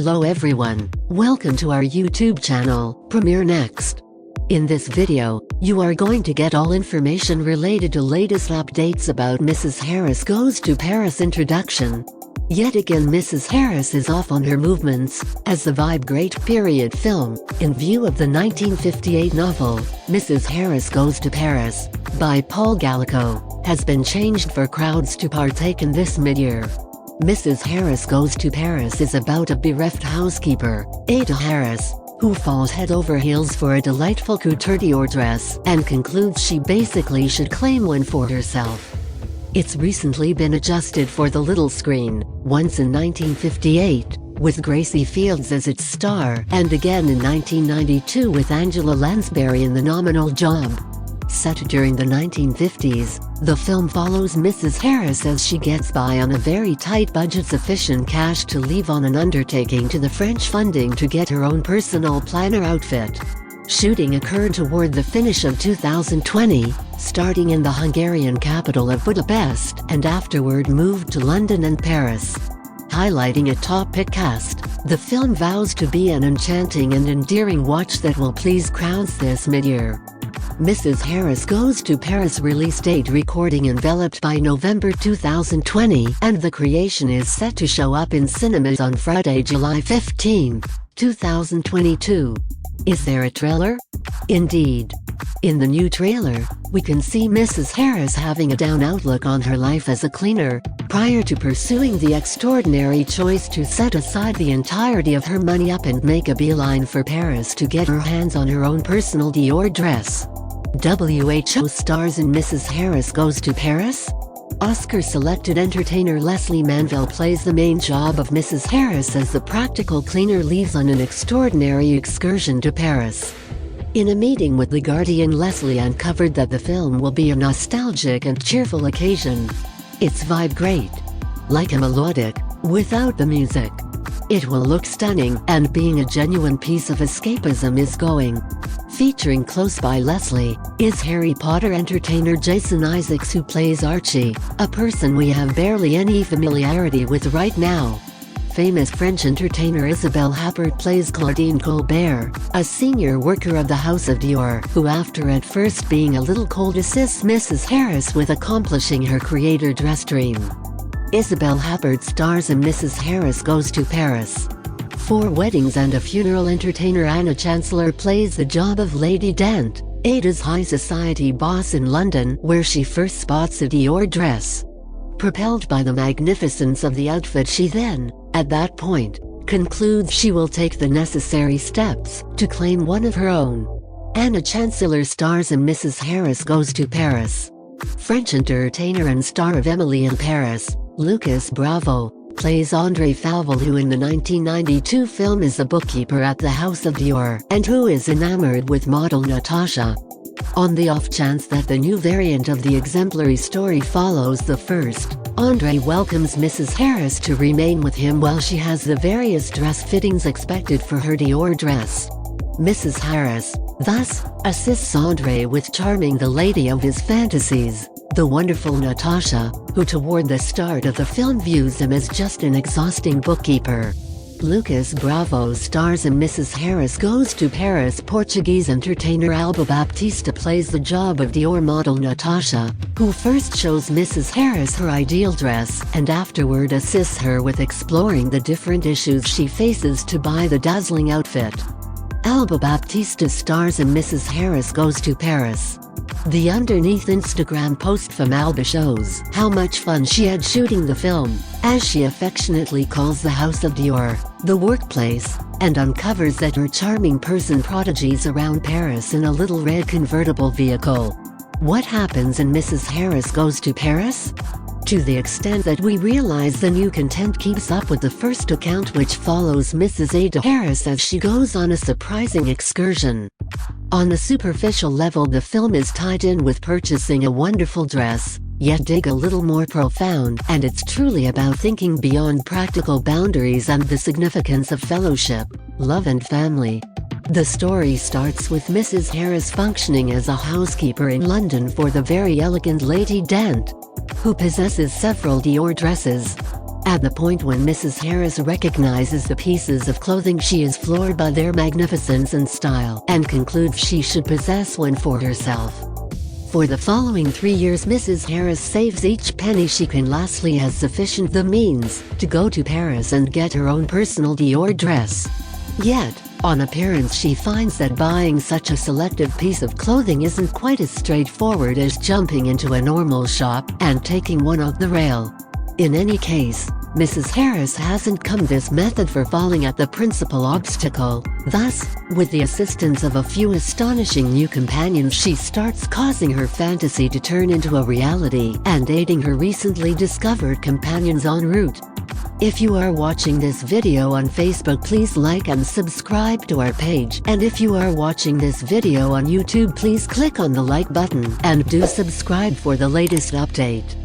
Hello everyone, welcome to our YouTube channel, Premiere Next. In this video, you are going to get all information related to latest updates about Mrs. Harris Goes to Paris introduction. Yet again Mrs. Harris is off on her movements, as the Vibe Great period film, in view of the 1958 novel, Mrs. Harris Goes to Paris, by Paul Gallico, has been changed for crowds to partake in this mid-year. Mrs. Harris Goes to Paris is about a bereft housekeeper, Ada Harris, who falls head over heels for a delightful couture dress and concludes she basically should claim one for herself. It's recently been adjusted for the little screen, once in 1958, with Gracie Fields as its star, and again in 1992 with Angela Lansbury in the nominal job. Set during the 1950s, the film follows Mrs. Harris as she gets by on a very tight budget, sufficient cash to leave on an undertaking to the French funding to get her own personal planner outfit. Shooting occurred toward the finish of 2020, starting in the Hungarian capital of Budapest and afterward moved to London and Paris. Highlighting a top-pick cast, the film vows to be an enchanting and endearing watch that will please crowds this mid-year. Mrs. Harris Goes to Paris release date recording enveloped by November 2020, and the creation is set to show up in cinemas on Friday, July 15, 2022. Is there a trailer? Indeed. In the new trailer, we can see Mrs. Harris having a down outlook on her life as a cleaner, prior to pursuing the extraordinary choice to set aside the entirety of her money up and make a beeline for Paris to get her hands on her own personal Dior dress. WHO stars in Mrs. Harris Goes to Paris? Oscar-selected entertainer Leslie Manville plays the main job of Mrs. Harris as the practical cleaner leaves on an extraordinary excursion to Paris. In a meeting with The Guardian, Leslie uncovered that the film will be a nostalgic and cheerful occasion. It's vibe great. Like a melodic, without the music. It will look stunning, and being a genuine piece of escapism is going. Featuring close by Leslie, is Harry Potter entertainer Jason Isaacs, who plays Archie, a person we have barely any familiarity with right now. Famous French entertainer Isabelle Huppert plays Claudine Colbert, a senior worker of the House of Dior, who after at first being a little cold assists Mrs. Harris with accomplishing her creator dress dream. Isabelle Huppert stars in Mrs. Harris Goes to Paris. For weddings and a funeral entertainer Anna Chancellor plays the job of Lady Dent, Ada's high society boss in London, where she first spots a Dior dress. Propelled by the magnificence of the outfit, she then, at that point, concludes she will take the necessary steps to claim one of her own. Anna Chancellor stars in Mrs. Harris Goes to Paris. French entertainer and star of Emily in Paris, Lucas Bravo, plays André Falvel, who in the 1992 film is the bookkeeper at the House of Dior, and who is enamored with model Natasha. On the off chance that the new variant of the exemplary story follows the first, André welcomes Mrs. Harris to remain with him while she has the various dress fittings expected for her Dior dress. Mrs. Harris, thus, assists André with charming the lady of his fantasies, the wonderful Natasha, who toward the start of the film views him as just an exhausting bookkeeper. Lucas Bravo stars in Mrs. Harris Goes to Paris. Portuguese entertainer Alba Baptista plays the job of Dior model Natasha, who first shows Mrs. Harris her ideal dress and afterward assists her with exploring the different issues she faces to buy the dazzling outfit. Alba Baptista stars in Mrs. Harris Goes to Paris. The underneath Instagram post from Alba shows how much fun she had shooting the film, as she affectionately calls the House of Dior the workplace, and uncovers that her charming person prodigies around Paris in a little red convertible vehicle. What happens in Mrs. Harris Goes to Paris? To the extent that we realize the new content keeps up with the first account, which follows Mrs. Ada Harris as she goes on a surprising excursion. On a superficial level, the film is tied in with purchasing a wonderful dress, yet dig a little more profound, and it's truly about thinking beyond practical boundaries and the significance of fellowship, love and family. The story starts with Mrs. Harris functioning as a housekeeper in London for the very elegant Lady Dent, who possesses several Dior dresses. At the point when Mrs. Harris recognizes the pieces of clothing, she is floored by their magnificence and style, and concludes she should possess one for herself. For the following 3 years, Mrs. Harris saves each penny she can. Lastly, has sufficient the means to go to Paris and get her own personal Dior dress. Yet, on appearance, she finds that buying such a selective piece of clothing isn't quite as straightforward as jumping into a normal shop and taking one off the rail. In any case, Mrs. Harris hasn't come this method for falling at the principal obstacle. Thus, with the assistance of a few astonishing new companions, she starts causing her fantasy to turn into a reality and aiding her recently discovered companions en route. If you are watching this video on Facebook, please like and subscribe to our page. And if you are watching this video on YouTube, please click on the like button and do subscribe for the latest update.